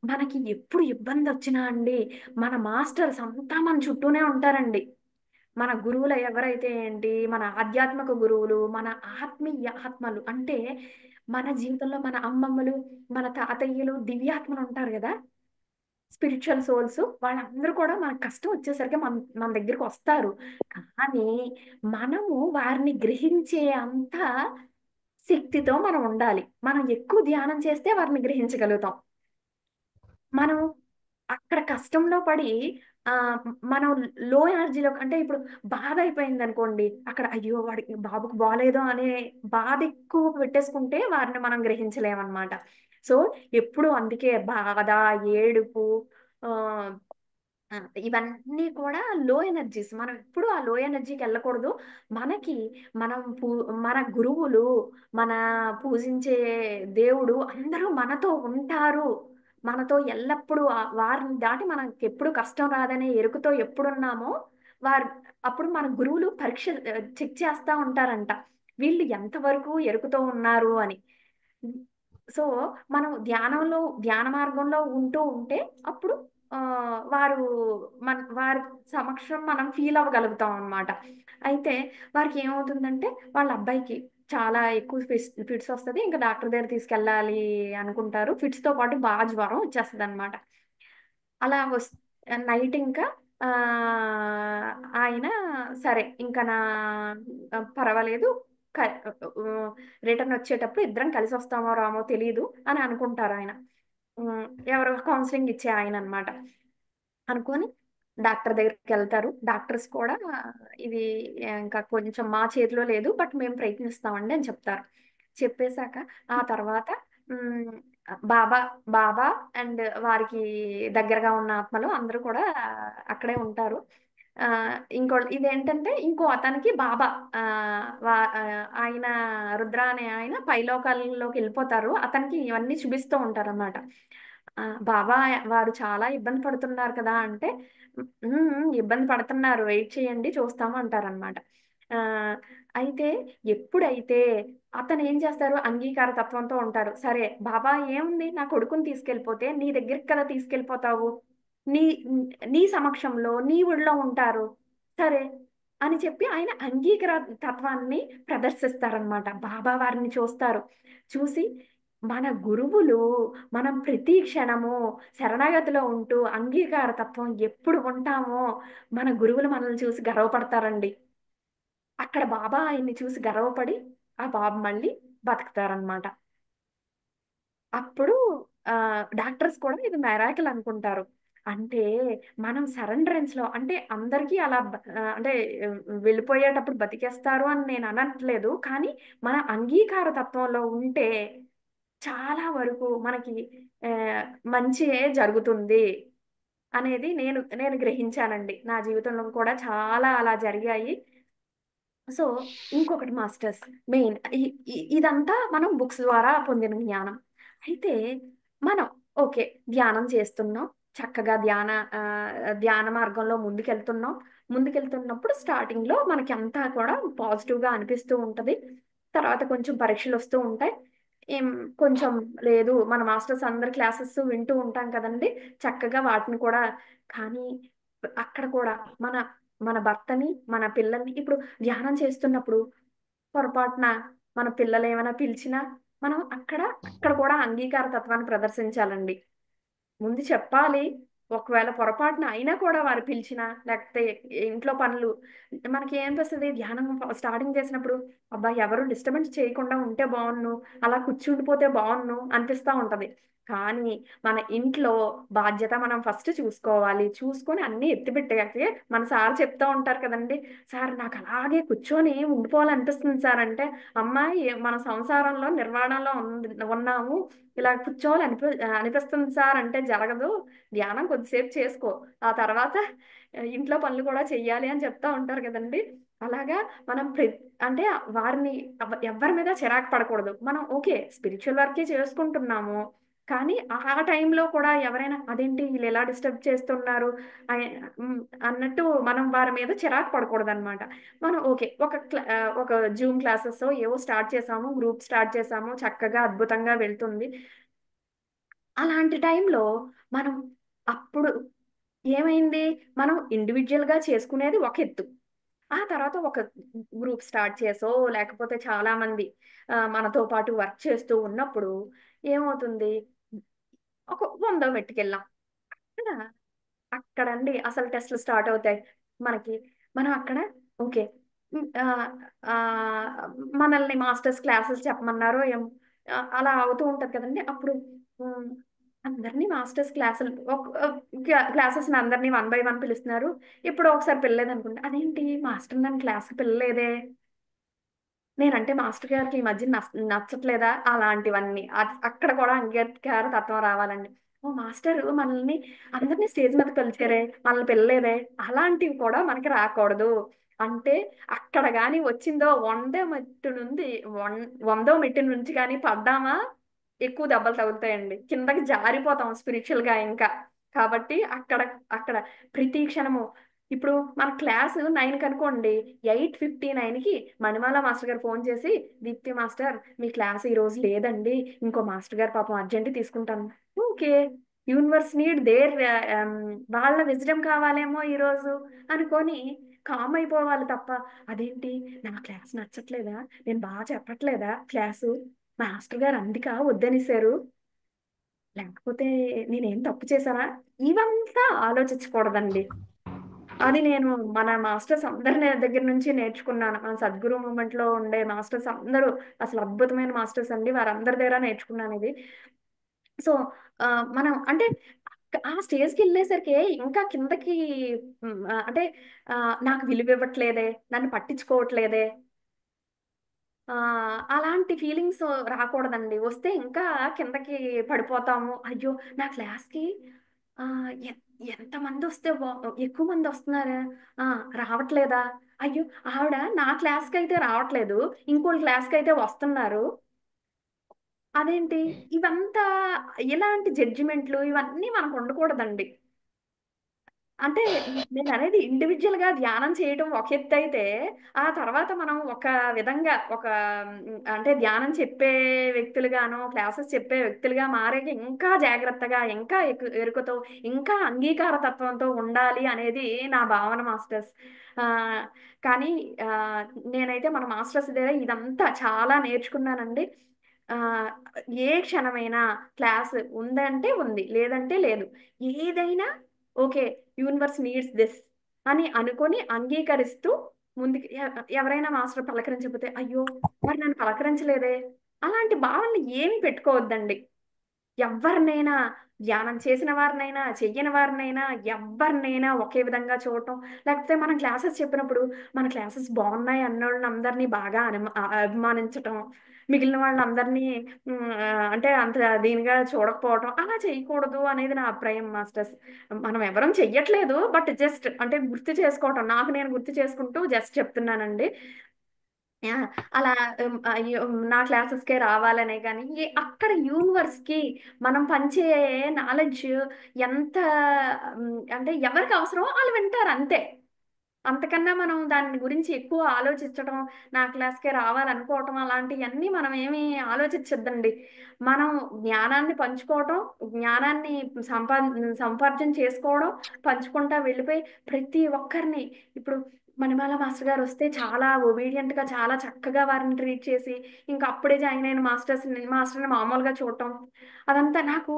మనకి ఎప్పుడు ఇబ్బందొచ్చినా అండి, మన మాస్టర్స్ అంతా మన చుట్టూనే ఉంటారండి. మన గురువులు ఎవరైతే ఏంటి, మన ఆధ్యాత్మిక గురువులు, మన ఆత్మీయ ఆత్మలు అంటే, మన జీవితంలో మన అమ్మమ్మలు, మన తాతయ్యలు, దివ్యాత్మలుంటారు గదా! స్పిరిచ్యువల్ సోల్స్ వాళ్ళందరూ కూడా మనకు కష్టం వచ్చేసరికి మన దగ్గరికొస్తారు. కానీ మనము వారిని గ్రహించే అంత శక్తితో మనం ఉండాలి. మనం ఎక్కువ ధ్యానం చేస్తే వారిని గ్రహించగలుగుతాం. మనం అక్కడ కష్టంలో పడి మనం లో ఎనర్జీలో అంటే ఇప్పుడు బాధ అయిపోయిందనుకోండి, అక్కడ అయ్యో! బాబుకి బాలేదు అనే బాధ ఎక్కువ పెట్టేసుకుంటే వారిని మనం గ్రహించలేమనమాట. సో, ఎప్పుడు అందుకే బాధ, ఏడుపు, ఆహ్ ఆ! ఇవన్నీ కూడా లో ఎనర్జీస్. మనం ఎప్పుడు ఆ లో ఎనర్జీకెళ్ళకూడదు. మనకి మనం మన గురువులు, మన పూజించే దేవుడు అందరూ మనతో ఉంటారు. మనతో ఎల్లప్పుడూ వారిని దాటి మనకెప్పుడు కష్టం రాదనే ఎరుకతో ఎప్పుడున్నామో, వారు అప్పుడు మన గురువులు పరీక్ష చెక్ చేస్తా ఉంటారంట. వీళ్ళు ఎంతవరకు ఎరుకతో ఉన్నారు అని. హ్మ్. సో, మనం ధ్యాన మార్గంలో ఉంటూ ఉంటే అప్పుడు వారు వారి సమక్షం మనం ఫీల్ అవ్వగలుగుతాం అన్నమాట. అయితే వారికేమవుతుందంటే వాళ్ళ అబ్బాయికి చాలా ఎక్కువ ఫిట్స్ ఒస్తది. ఇంక డాక్టర్ దగ్గరికి తీసుకెళ్ళాలి అనుకుంటారు. ఫిట్స్‌తో పాటు జ్వరం వచ్చేస్తదన్నమాట. అలా నైట్ ఇంకా ఆహ్, ఆయన సరే ఇంక పర్వాలేదు, క ఆహ్, రిటర్న్ వచ్చేటప్పుడు ఇద్దరం కలిసొస్తామో రామో తెలీదు అని అనుకుంటారాయన. హ్మ్. ఎవరో కౌన్సెలింగ్ ఇచ్చే ఆయననమాట. అనుకోని డాక్టర్ దగ్గరికెళ్తారు. డాక్టర్స్ కూడా ఇది ఇంకా కొంచెం మా చేతిలో లేదు. బట్ మేము ప్రయత్నిస్తామండి అని చెప్తారు. చెప్పేసాక ఆ తర్వాత హ్మ్. బాబా, బాబా అండ్ వారికి దగ్గరగా ఉన్న ఆత్మలు అందరూ కూడా అక్కడే ఉంటారు. ఇదేంటంటే ఇంకో అతనికి బాబా, ఆయన రుద్ర అనే ఆయన పైలోకాల్లోకెళ్ళిపోతారు. అతనికి ఇవన్నీ చూపిస్తూ ఉంటారనమాట. బాబా వారు చాలా ఇబ్బంది పడుతున్నారు కదా! అంటే, హ్మ్. హ్మ్. ఇబ్బంది పడుతున్నారు. వెయిట్ చేయండి చూస్తాము అంటారనమాట. ఆహ్, అయితే ఎప్పుడైతే అతనేం చేస్తారు, అంగీకార తత్వంతో ఉంటారు. సరే బాబా ఏముంది, నా కొడుకుని తీసుకెళ్ళిపోతే నీ దగ్గరికి కదా తీసుకెళ్ళిపోతావు. నీ హ్మ్. నీ సమక్షంలో నీ ఒడిలో ఉంటారు. సరే అని చెప్పి ఆయన అంగీకార తత్వాన్ని ప్రదర్శిస్తారనమాట. బాబా వారిని చూస్తారు. చూసి మన గురువులు మనం ప్రతి క్షణము శరణాగతిలో ఉంటూ అంగీకార తత్వం ఎప్పుడు ఉంటామో, మన గురువులు మనల్ని చూసి గర్వపడతారండి. అక్కడ బాబా ఆయన్ని చూసి గర్వపడి, ఆ బాబు మళ్ళీ బతుకుతారనమాట. అప్పుడు డాక్టర్స్ కూడా ఇది మిరాకిల్ అనుకుంటారు. అంటే మనం సరెండరెన్స్‌లో అంటే అందరికీ అలా అంటే వెళ్ళిపోయేటప్పుడు బతికేస్తారు అని నేను అనట్లేదు. కానీ మన అంగీకార తత్వంలో ఉంటే చాలా వరకు మనకి ఆహ్, మంచే జరుగుతుంది అనేది నేను నేను గ్రహించానండి. నా జీవితంలో కూడా చాలా అలా జరిగాయి. సో, ఇంకొకటి మాస్టర్స్ మెయిన్ ఇదంతా మనం బుక్స్ ద్వారా పొందిన జ్ఞానం. అయితే మనం ఓకే. ధ్యానం చేస్తున్నాం. చక్కగా ధ్యాన మార్గంలో ముందుకెళ్తున్నాం. ముందుకెళ్తున్నప్పుడు స్టార్టింగ్‌లో మనకంతా కూడా పాజిటివ్‌గా అనిపిస్తూ ఉంటది. తర్వాత కొంచెం పరీక్షలొస్తూ ఉంటాయి. ఏం కొంచెం లేదు మన మాస్టర్స్ అందరి క్లాసెస్ వింటూ ఉంటాం కదండీ! చక్కగా వాటిని కూడా కానీ అక్కడ కూడా మన మన భర్తని, మన పిల్లల్ని ఇప్పుడు ధ్యానం చేస్తున్నప్పుడు పొరపాటున మన పిల్లలేమైనా పిలిచినా మనం అక్కడ కూడా అంగీకార తత్వాన్ని ప్రదర్శించాలండి. ముందు చెప్పాలి. ఒకవేళ పొరపాటున అయినా కూడా వారు పిలిచినా, లేకపోతే ఇంట్లో పనులు మనకి ఏమనిపిస్తది ధ్యానం స్టార్టింగ్ చేసినప్పుడు, అబ్బా! ఎవరు డిస్టర్బెన్స్ చేయకుండా ఉంటే బావున్ను, అలా కూర్చుండిపోతే బావున్ను అనిపిస్తా ఉంటది. కానీ మన ఇంట్లో బాధ్యత మనం ఫస్ట్ చూసుకోవాలి. చూసుకొని అన్నీ ఎత్తిపెట్టాకే మన సార్ చెప్తా ఉంటారు కదండీ! "సార్ నాకు అలాగే కూర్చొని ఉండిపోవాలనిపిస్తుంది సార్" అంటే, "అమ్మా! మన సంసారంలో నిర్వాణంలో ఉన్నాము. ఇలా అనిపిస్తుంది సార్ అంటే జరగదు. ధ్యానం కొద్దిసేపు చేసుకో. ఆ తర్వాత ఇంట్లో పనులు కూడా చెయ్యాలి అని చెప్తా ఉంటారు గదండీ! అలాగా మనం అంటే వారిని ఎవ్వరి మీద చిరాకు పడకూడదు. మనం ఓకే. స్పిరిచ్యువల్ వర్కే చేసుకుంటున్నాము. కానీ ఆ టైంలో కూడా ఎవరైనా అదేంటి ఈళ్ళిలా డిస్టర్బ్ చేస్తున్నారు అయ్ హ్మ్. అన్నట్టు మనం వారి మీద చిరాకు పడకూడదనమాట. మనం ఓకే. ఒక జూమ్ క్లాసెసో ఏవో స్టార్ట్ చేసాము. గ్రూప్ స్టార్ట్ చేసాము. చక్కగా అద్భుతంగా వెళ్తుంది. అలాంటి టైంలో మనం అప్పుడు ఏమైంది? మనం ఇండివిడ్యుయల్‌గా చేసుకునేది ఒక ఎత్తు. ఆ తర్వాత ఒక గ్రూప్ స్టార్ట్ చేసో, లేకపోతే చాలామంది మనతో పాటు వర్క్ చేస్తూ ఉన్నప్పుడు ఏమవుతుంది? ఒక 100 మెట్టుకెళ్ళాం. అక్కడ అక్కడండి అసలు టెస్ట్‌లు స్టార్ట్ అవుతాయి. మనకి. మనం అక్కడ ఓకే. హ్మ్. మనల్ని మాస్టర్స్ క్లాసెస్ చెప్పమన్నారో ఏమో అలా అవుతూ ఉంటది కదండీ! అప్పుడు హ్మ్. అందరిని మాస్టర్స్ క్లాసులు క్లాసెస్‌ని అందరిని వన్ బై వన్ పిలుస్తున్నారు. ఎప్పుడో ఒకసారి పిలలేదనుకోండి. అదేంటి మాస్టర్ నన్ను క్లాస్‌కి పిలలేదే? నేనంటే మాస్టర్ గారికి ఈ మధ్య నచ్చట్లేదా? అలాంటివన్నీ. అక్కడ కూడా అంగీకార తత్వం రావాలండి. ఓహ్! మాస్టరు మనల్ని అందరిని స్టేజ్ మీదకి పిలిచారే, మనల్ని పిలలేదే, అలాంటివి కూడా మనకి రాకూడదు. అంటే అక్కడ గాని వచ్చిందో వన్ వందో మెట్టు నుంచి గాని పడ్డామా, ఎక్కువ దెబ్బలు తగులుతాయండి. కిందకి జారిపోతాం స్పిరిచ్యువల్‌గా ఇంకా. కాబట్టి అక్కడ ప్రతి క్షణము ఇప్పుడు మన క్లాసు 9 కనుకోండి 8:59కి మణిమాల మాస్టర్ గారు ఫోను చేసి, "దీప్తి మాస్టర్ మీ క్లాస్ ఈరోజు లేదండి. ఇంకో మాస్టర్ గారు పాపం అర్జెంట్‌గా తీసుకుంటాను." ఓకే. యూనివర్స్ నీడ్ వాళ్ళ విజ్డమ్ కావాలేమో ఈరోజు అనుకోని కామ్ అయిపోవాలి తప్ప, అదేంటి నా క్లాస్ నచ్చట్లేదా? నేను చెప్పట్లేదా క్లాసు? మాస్టర్ గారు అందుకా వద్దనేసారు? లేకపోతే నేనేం తప్పు చేశానా? ఇవంతా ఆలోచించకూడదండి. అది నేను మన మాస్టర్స్ అందరి దగ్గర నుంచి నేర్చుకున్నాను. మన సద్గురు మూవ్‌మెంట్‌లో ఉండే మాస్టర్స్ అందరూ అసలు అద్భుతమైన మాస్టర్స్ అండి. వారందరి దగ్గర నేర్చుకున్నానిది. సో, మనం అంటే ఆ స్టేజ్‌కెళ్ళేసరికే ఇంకా కిందకి అంటే నాకు విలువివ్వట్లేదే, నన్ను పట్టించుకోవట్లేదే అలాంటి ఫీలింగ్స్ రాకూడదండి. వస్తే ఇంకా కిందకి పడిపోతాము. అయ్యో! నా క్లాస్‌కి ఆహ్, ఎ ఎంతమందొస్తే ఎక్కువ మందొస్తున్నారే. ఆ! రావట్లేదా? అయ్యో! ఆవిడ నా క్లాస్‌కైతే రావట్లేదు. ఇంకోళ్ళ క్లాస్‌కైతే వస్తున్నారు. అదేంటి? ఇవంతా ఇలాంటి జడ్జిమెంట్‌లు ఇవన్నీ మనకుండకూడదండి. అంటే నేననేది ఇండివిడ్యుయల్‌గా ధ్యానం చేయటం ఒక ఎత్తయితే, ఆ తర్వాత మనం ఒక విధంగా అంటే ధ్యానం చెప్పే వ్యక్తులుగానో, క్లాసెస్ చెప్పే వ్యక్తులుగా మారాక ఇంకా జాగ్రత్తగా, ఇంకా ఎరుకతో, ఇంకా అంగీకార తత్వంతో ఉండాలి అనేది నా భావన మాస్టర్స్. ఆహ్, కానీ ఆహ్, నేనైతే మన మాస్టర్స్ దగ్గర ఇదంతా చాలా నేర్చుకున్నానండి. ఆహ్, ఏ క్షణమైనా క్లాస్ ఉందంటే ఉంది. లేదంటే లేదు. ఏదైనా ఓకే. యూనివర్స్ నీడ్స్ థిస్ అని అనుకోని అంగీకరిస్తూ ముందుకి ఎవరైనా మాస్టర్ పలకరించకపోతే, అయ్యో! మరి నన్ను పలకరించలేదే! అలాంటి భావనలు ఏమి పెట్టుకోవద్దండి. ఎవ్వరినైనా ధ్యానం చేసిన వారినైనా, చెయ్యని వారినైనా, ఎవ్వరినైనా ఒకే విధంగా చూడటం. లేకపోతే మనం క్లాసెస్ చెప్పినప్పుడు, మన క్లాసెస్ బావున్నాయి అన్నోళ్ళందరిని బాగా అభిమానించటం. మిగిలిన వాళ్ళందరినీ అంటే అంత దీనిగా చూడకపోవటం. అలా చేయకూడదు అనేది నా అభిప్రాయం మాస్టర్స్. మనం ఎవరం చెయ్యట్లేదు. బట్ జస్ట్ అంటే గుర్తు చేసుకోవటం. నాకు నేను గుర్తు చేసుకుంటూ జస్ట్ చెప్తున్నానండి. యాహ్! అలా అయ్యో! నా క్లాసెస్‌కే రావాలనే గాని, అక్కడ యూనివర్స్‌కి మనం పంచే నాలెడ్జ్ ఎంత అంటే ఎవరికి అవసరమో ఆళ్ళు వింటారు అంతే. అంతకన్నా మనం దాని గురించి ఎక్కువ ఆలోచించడం, నా క్లాస్‌కే రావాలనుకోవటం అలాంటియన్నీ మనం ఏమి ఆలోచించొద్దండి. మనం జ్ఞానాన్ని పంచుకోవటం, జ్ఞానాన్ని సముపార్జన చేసుకోవడం, పంచుకుంటా వెళ్ళిపోయి ప్రతి ఒక్కరిని ఇప్పుడు మణిమాల మాస్టర్ గారొస్తే చాలా ఒబీడియంట్‌గా చాలా చక్కగా వారిని ట్రీట్ చేసి, ఇంక అప్పుడే జాయిన్ అయిన మాస్టర్‌ని మామూలుగా చూడటం. అదంతా నాకు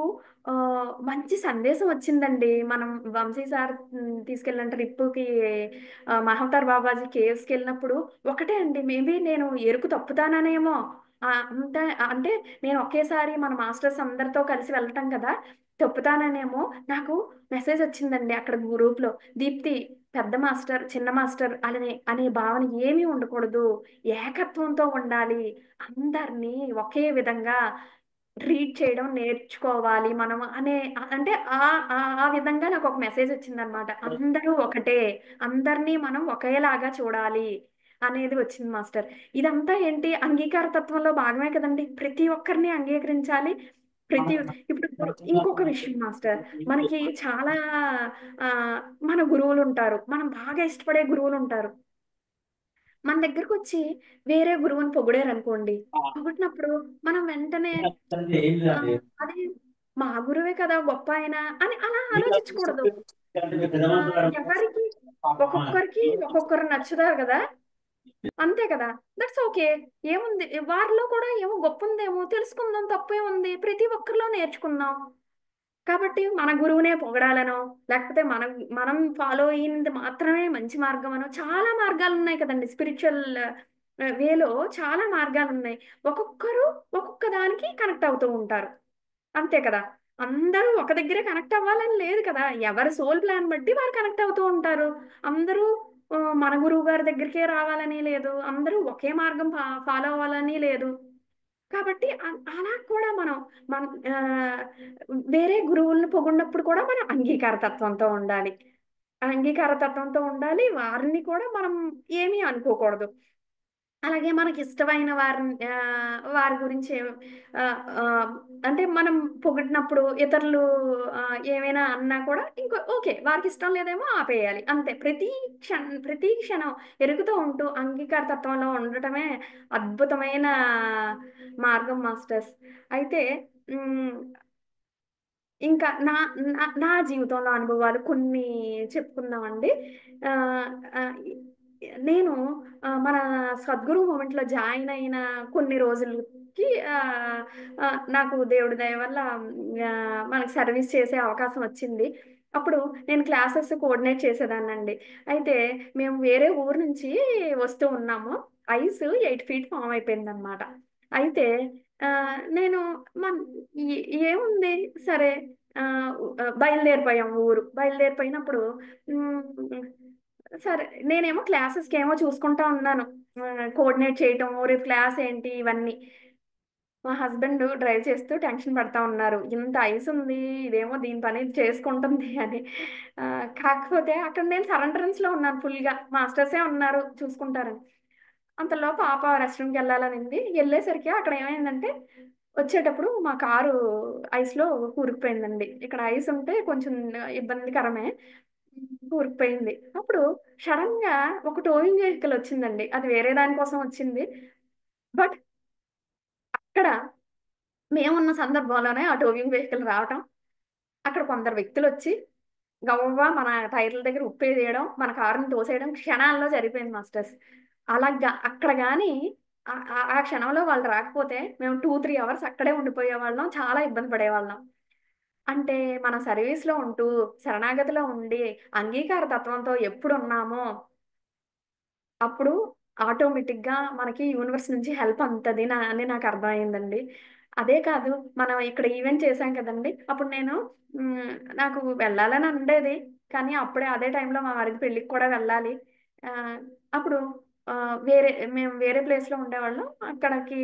మంచి సందేశం వచ్చిందండి. మనం వంశీ సార్ తీసుకెళ్ళిన ట్రిప్పుకి మహంతార్ బాబాజీ కేవ్స్‌కెళ్ళినప్పుడు ఒకటే అండి. మేబీ నేను ఎరుకు తప్పుతాననేమో! అంత అంటే నేను ఒకేసారి మన మాస్టర్స్ అందరితో కలిసి వెళ్ళటం కదా! తప్పుతాననేమో నాకు మెసేజొచ్చిందండి అక్కడ గ్రూప్‌లో. దీప్తి పెద్ద మాస్టర్, చిన్న మాస్టర్ అనే భావన ఏమీ ఉండకూడదు. ఏకత్వంతో ఉండాలి. అందరిని ఒకే విధంగా ట్రీట్ చేయడం నేర్చుకోవాలి మనం అంటే ఆ విధంగా నాకొక మెసేజొచ్చిందనమాట. అందరూ ఒకటే. అందరిని మనం ఒకేలాగా చూడాలి అనేది వచ్చింది మాస్టర్. ఇదంతా ఏంటి అంగీకార తత్వంలో భాగమే కదండీ! ప్రతి ఒక్కరిని అంగీకరించాలి. ప్రతి ఇప్పుడు ఇంకొక విషయం మాస్టర్. మనకి చాలా మన గురువులుంటారు. మనం బాగా ఇష్టపడే గురువులుంటారు. మన దగ్గరకొచ్చి వేరే గురువుని పొగిడారనుకోండి. పొగిడినప్పుడు మనం వెంటనే అది మా గురువే కదా గొప్పాయన అని అలా ఆలోచించకూడదు. ఎవరికి ఒక్కొక్కరికి ఒక్కొక్కరు నచ్చుతారు గదా! అంతే కదా! That's okay. ఏముంది వారిలో కూడా ఏమో గొప్పుందేమో తెలుసుకుందాం తప్పేముంది. ప్రతి ఒక్కరిలో నేర్చుకుందాం. కాబట్టి మన గురువునే పొగడాలనో, లేకపోతే మనం ఫాలో అయ్యింది మాత్రమే మంచి మార్గమనో చాలా మార్గాలున్నాయి కదండీ. స్పిరిచ్యువల్ వేలో చాలా మార్గాలున్నాయి. ఒక్కొక్కరు ఒక్కొక్క దానికి కనెక్ట్ అవుతూ ఉంటారు. అంతే కదా! అందరూ ఒక దగ్గరే కనెక్ట్ అవ్వాలని లేదు కదా! ఎవరి సోల్ ప్లాన్ బట్టి వారు కనెక్ట్ అవుతూ ఉంటారు. అందరూ మన గురువు గారి దగ్గరికే రావాలని లేదు. అందరూ ఒకే మార్గం ఫాలో అవ్వాలని లేదు. కాబట్టి అలా కూడా మనం మన్ ఆహ్, వేరే గురువుల్ని పొగిడినప్పుడు కూడా మనం అంగీకార తత్వంతో ఉండాలి. అంగీకార తత్వంతో ఉండాలి. వారిని కూడా మనం ఏమీ అనుకోకూడదు. అలాగే మనకిష్టమైన వారి గురించి ఆహ్, ఆహ్, అంటే మనం పొగిడినప్పుడు ఇతరులు ఏమైనా అన్నా కూడా ఓకే. వారికిష్టం లేదేమో ఆపేయాలి. అంతే. ప్రతి క్షణం ఎరుగుతూ ఉంటూ అంగీకార తత్వంలో ఉండటమే అద్భుతమైన మార్గం మాస్టర్స్. అయితే హ్మ్. ఇంకా నా నా నా జీవితంలో అనుభవాలు కొన్ని చెప్పుకుందామండి. ఆహ్, ఆహ్, ఇ నేను మన సద్గురు మూవ్‌మెంట్‌లో జాయిన్ అయిన కొన్ని రోజులకి ఆహ్, నాకు దేవుడి దయ వల్ల మనకి సర్వీస్ చేసే అవకాశం వచ్చింది. అప్పుడు నేను క్లాసెస్ కోఆర్డినేట్ చేసేదాన్నండి. అయితే మేము వేరే ఊరు నుంచి వస్తూ ఉన్నాము. ఐస్ 8 ఫీట్ ఫార్మ్ అయిపోయిందనమాట. అయితే నేను మన్ ఏ ఏముంది సరే బయలుదేరిపోయాం ఊరు. బయలుదేరిపోయినప్పుడు హ్మ్. సరే నేనేమో క్లాసెస్‌కేమో చూసుకుంటా ఉన్నాను. కోఆర్డినేట్ చేయటం, రేపు క్లాస్ ఏంటి ఇవన్నీ. మా హస్బెండ్ డ్రైవ్ చేస్తూ టెన్షన్ పడతా ఉన్నారు. ఇంత ఐసుంది. ఇదేమో దీని పని ఇది చేసుకుంటుంది అని. కాకపోతే అక్కడ నేను సరెండరెన్స్‌లో ఉన్నాను ఫుల్‌గా. మాస్టర్సే ఉన్నారు చూసుకుంటారని. అంతలో పాప రెస్ట్‌రూమ్‌కెళ్ళాలనింది. ఎళ్ళేసరికి అక్కడ ఏమైందంటే, వచ్చేటప్పుడు మా కారు ఐస్‌లో కూరుకుపోయిందండి. ఇక్కడ ఐస్ ఉంటే కొంచెం ఇబ్బందికరమే. కూరుకుపోయింది. అప్పుడు సడెన్‌గా ఒక టోయింగ్ వెహికల్ వచ్చిందండి. అది వేరే దాని కోసం వచ్చింది. బట్ అక్కడ మేమున్న సందర్భంలోనే ఆ టోయింగ్ వెహికల్ రావటం, అక్కడ కొందరు వ్యక్తులొచ్చి గబగబా మన టైర్ల దగ్గర ఉప్పేసేయడం, మన కారుని తోసేయడం క్షణాల్లో జరిగిపోయింది మాస్టర్స్. అక్కడ గాని ఆ క్షణంలో వాళ్ళు రాకపోతే మేము 2, 3 అవర్స్ అక్కడే ఉండిపోయేవాళ్ళం. చాలా ఇబ్బంది పడేవాళ్ళం. అంటే మన సర్వీస్‌లో ఉంటూ, శరణాగతిలో ఉండి, అంగీకార తత్వంతో ఎప్పుడున్నామో అప్పుడు ఆటోమేటిక్‌గా మనకి యూనివర్స్ నుంచి హెల్ప్ అందుతది అని నాకర్థమయిందండి. అదే కాదు మనం ఇక్కడ ఈవెంట్ చేశాం కదండీ! అప్పుడు నేను హ్మ్. నాకు వెళ్ళాలని ఉండేది. కానీ అప్పుడే అదే టైంలో మా వారిది పెళ్ళికి కూడా వెళ్ళాలి. ఆహ్, అప్పుడు మేము వేరే ప్లేస్‌లో ఉండేవాళ్ళం. అక్కడికి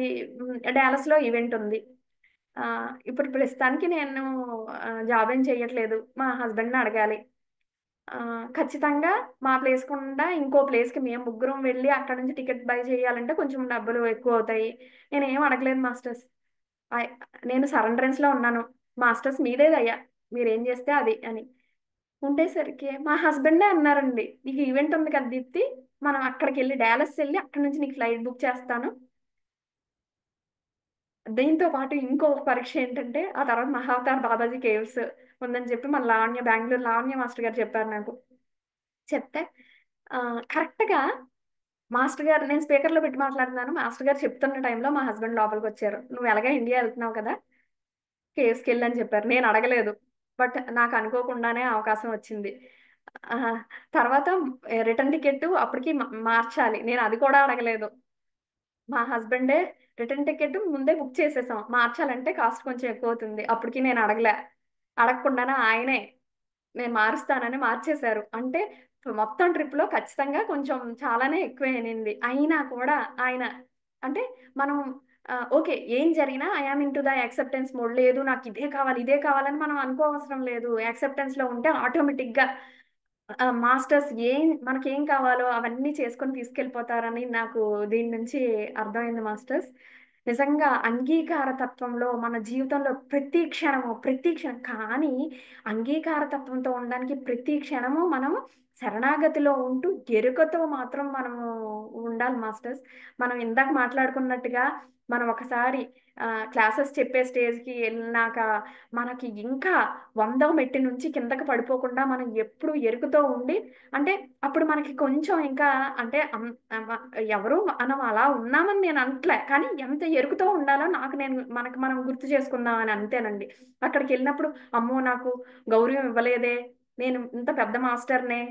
డాలస్‌లో ఈవెంట్ ఉంది. ఇప్పుడు ప్రస్తుతానికి నేను జాబ్ ఏం చేయట్లేదు. మా హస్బెండ్‌ని అడగాలి. ఖచ్చితంగా మా ప్లేస్ కుండా ఇంకో ప్లేస్‌కి మేము ముగ్గురం వెళ్లి అక్కడి నుంచి టికెట్ బై చేయాలంటే కొంచెం డబ్బులు ఎక్కువవుతాయి. నేనేం అడగలేదు మాస్టర్స్. ఆహ్, నేను సరెండరెన్స్‌లో ఉన్నాను. మాస్టర్స్ మీదేదయ్యా. మీరేం జేస్తే అది అని. ఉండేసరికి మా హస్బెండే అన్నారండి. "నీకు ఈవెంట్ ఉంది కదా దీప్తి, మనం అక్కడికెళ్ళి డాలస్ ఎళ్లి అక్కడి నుంచి నీకు ఫ్లైట్ బుక్ చేస్తాను." దీంతో పాటు ఇంకో పరీక్ష ఏంటంటే, ఆ తర్వాత 'మహావతార్ బాబాజీ కేవ్స్' ఉందని చెప్పి మన లావణ్య బెంగుళూరు లావణ్య మాస్టర్ గారు చెప్పారు నాకు. చెప్తే కరెక్ట్‌గా మాస్టర్ గారు నేను స్పీకర్‌లో పెట్టి మాట్లాడుతున్నాను. మాస్టర్ గారు చెప్తున్న టైంలో మా హస్బెండ్ లోపలికొచ్చారు. "నువ్వు ఎలాగో ఇండియా ఎళ్తున్నావు కదా! కేవ్స్‌కెళ్ళని" చెప్పారు. నేను అడగలేదు. బట్ నాకు అనుకోకుండానే అవకాశం వచ్చింది. ఆహా! తర్వాత రిటర్న్ టికెట్టు అప్పటికి మార్చాలి. నేను అది కూడా అడగలేదు. మా హస్బెండే రిటర్న్ టికెట్ ముందే బుక్ చేసేసాం. మార్చాలంటే కాస్ట్ కొంచెం ఎక్కువవుతుంది. అప్పటికి నేను అడగలే. అడగకుండానే ఆయనే నేను మారుస్తానని మార్చేశారు. అంటే మొత్తం ట్రిప్‌లో ఖచ్చితంగా కొంచెం చాలానే ఎక్కువే అనింది. అయినా కూడా ఆయన అంటే మనం ఓకే. ఏం జరిగినా I am into the acceptance mode. లేదు నాకిదే కావాలి, ఇదే కావాలని మనం అనుకోవసరం లేదు. యాక్సెప్టెన్స్‌లో ఉంటే ఆటోమేటిక్‌గా మాస్టర్స్ మనకేం కావాలో అవన్నీ చేసుకొని తీసుకెళ్ళిపోతారని నాకు దీని నుంచి అర్థమైంది మాస్టర్స్. నిజంగా అంగీకార తత్వంలో మన జీవితంలో ప్రతి క్షణం కానీ అంగీకార తత్వంతో ఉండడానికి ప్రతి క్షణము మనము శరణాగతిలో ఉంటూ ఎరుకతో మాత్రం మనము ఉండాలి మాస్టర్స్. మనం ఇందాక మాట్లాడుకున్నట్టుగా మనం ఒకసారి క్లాసెస్ చెప్పే స్టేజ్‌కి ఎళ్ళినాక మనకి ఇంకా 100వ మెట్టు నుంచి కిందకి పడిపోకుండా మనం ఎప్పుడు ఎరుకుతో ఉండి అంటే అప్పుడు మనకి కొంచెం ఇంకా అంటే ఎవరు మనం అలా ఉన్నామని నేను అనట్లే. కానీ ఎంత ఎరుకుతో ఉండాలో మనకు మనం గుర్తు చేసుకుందాం అని అంతేనండి. అక్కడికెళ్ళినప్పుడు అమ్మో! నాకు గౌరవం ఇవ్వలేదే, నేను ఇంత పెద్ద మాస్టర్‌నే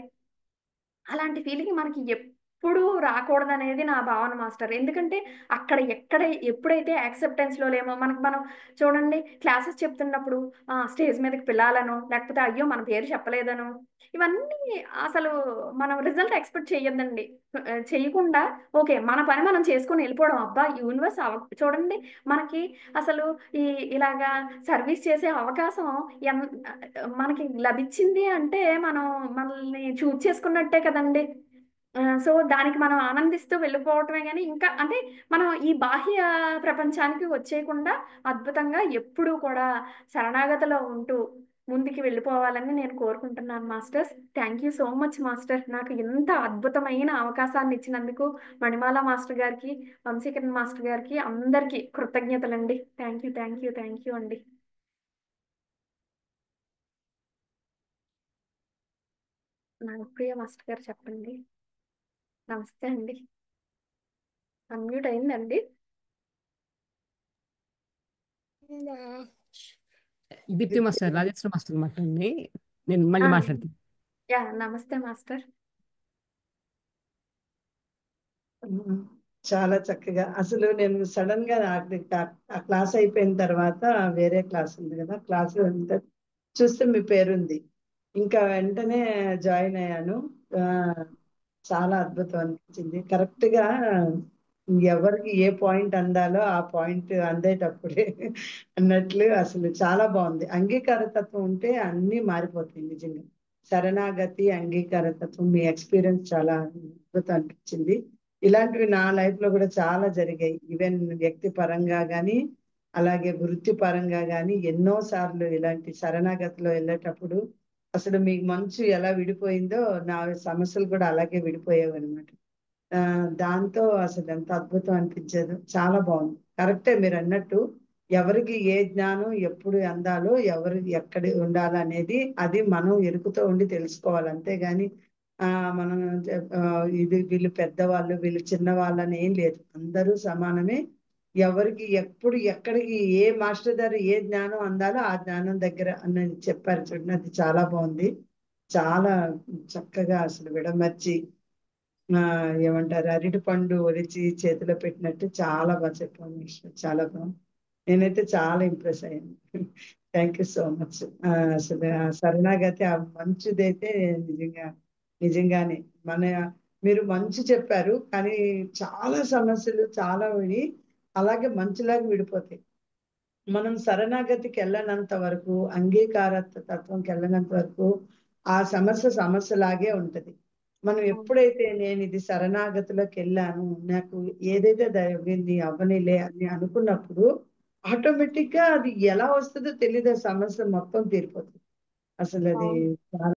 అలాంటి ఫీలింగ్ మనకి ఎప్పుడూ రాకూడదనేది నా భావన మాస్టర్. ఎందుకంటే ఎప్పుడైతే యాక్సెప్టెన్స్‌లో లేమో మనం చూడండి క్లాసెస్ చెప్తున్నప్పుడు స్టేజ్ మీదకి పిలాలనో, లేకపోతే అయ్యో! మన పేరు చెప్పలేదనో, ఇవన్నీ అసలు మనం రిజల్ట్ ఎక్స్‌పెక్ట్ చేయొద్దండి. చేయకుండా ఓకే. మన పని మనం చేసుకొని ఎళ్ళిపోవడం. అబ్బా! యూనివర్స్ చూడండి మనకి అసలు ఈ ఇలాగా సర్వీస్ చేసే అవకాశం ఎన్ మనకి లభిచ్చింది అంటే, మనం మనల్ని చూజ్ చేసుకున్నట్టే కదండీ! సో, దానికి మనం ఆనందిస్తూ వెళ్ళిపోవటమే గాని, ఇంకా అంటే మనం ఈ బాహ్య ప్రపంచానికి వచ్చేయకుండా, అద్భుతంగా ఎప్పుడూ కూడా శరణాగతిలో ఉంటూ, ముందుకి వెళ్ళిపోవాలని నేను కోరుకుంటున్నాను masters. Thank you so much master. నాకు ఇంత అద్భుతమైన అవకాశాన్నిచ్చినందుకు మణిమాల మాస్టర్ గారికి, వంశీకరణ్ మాస్టర్ గారికి, అందరికీ కృతజ్ఞతలండి. థాంక్ యూ అండి. నాగప్రియ మాస్టర్ గారు చెప్పండి. నమస్తే అండి. అన్‌మ్యూట్ అయిందండి? దీప్తి మాస్టర్, రాజేశ్వర మాస్టర్ మాట్లాడండి. నేను మళ్ళీ ఆ! మాట్లాడతాను. నమస్తే మాస్టర్. హ్మ్. చాలా చక్కగా అసలు నేను సడెన్‌గా ఆ క్లాస్ అయిపోయిన తర్వాత వేరే క్లాస్ ఉంది కదా! క్లాస్‌లో చూస్తే మీ పేరుంది. ఇంకా వెంటనే జాయిన్ అయ్యాను. ఆహ్, చాలా అద్భుతం అనిపించింది. కరెక్ట్‌గా ఎవరికి ఏ పాయింట్ అందాలో ఆ పాయింట్ అందేటప్పుడే అన్నట్లు అసలు చాలా బావుంది. అంగీకార తత్వం ఉంటే అన్నీ మారిపోతాయి నిజంగా. శరణాగతి, అంగీకార తత్వం మీ ఎక్స్‌పీరియన్స్ చాలా అద్భుతం అనిపించింది. ఇలాంటివి నా లైఫ్‌లో కూడా చాలా జరిగాయి. ఈవెన్ వ్యక్తి పరంగా గాని, అలాగే వృత్తి పరంగా గాని ఎన్నో సార్లు ఇలాంటి శరణాగతిలో వెళ్ళేటప్పుడు అసలు మీ మంచు ఎలా విడిపోయిందో నా సమస్యలు కూడా అలాగే విడిపోయేవన్నమాట. దాంతో అసలు ఎంత అద్భుతం అనిపించేదో చాలా బాగుంది. కరెక్టే మీరన్నట్టు ఎవరికి ఏ జ్ఞానం ఎప్పుడు అందాలో ఎవరు ఎక్కడ ఉండాలనేది అది మనం ఎరుకుతో ఉండి తెలుసుకోవాలి. అంతేగాని మనం ఇది వీళ్ళు పెద్దవాళ్ళు వీళ్ళు చిన్నవాళ్ళని ఏం లేదు. అందరూ సమానమే. ఎవరికి ఎప్పుడు ఎక్కడికి ఏ మాస్టర్ గారు ఏ జ్ఞానం అందాలో ఆ జ్ఞానం దగ్గర అన్నది చెప్పారు చూడండి. అది చాలా బాగుంది. చాలా చక్కగా అసలు విడమర్చి ఏమంటారు అరటి పండు ఒలిచి చేతిలో పెట్టినట్టు చాలా బాగా చెప్పావు మిస్టర్. చాలా బాగుంది. నేనైతే చాలా ఇంప్రెస్ అయ్యాను. Thank you so much. అసలు ఆ శరణాగతి ఆ మంచిదైతే నిజంగా నిజంగానే మన మీరు మంచి చెప్పారు. కానీ చాలా సమస్యలు చాలా అలాగే మంచులాగా విడిపోతాయి. మనం శరణాగతికి వెళ్ళనంత వరకు, అంగీకార తత్వంకి వెళ్ళనంత వరకు ఆ సమస్య సమస్యలాగే ఉంటది. మనం అవును. ఎప్పుడైతే నేను ఇది శరణాగతిలోకి వెళ్ళాను, నాకు ఏదైతే జరిగింది అవ్వనిలే అని అనుకున్నప్పుడు ఆటోమేటిక్ గా అది ఎలా వస్తుందో తెలియదు, ఆ సమస్య మొత్తం తీరిపోతుంది. అసలు అది అవును. చాలా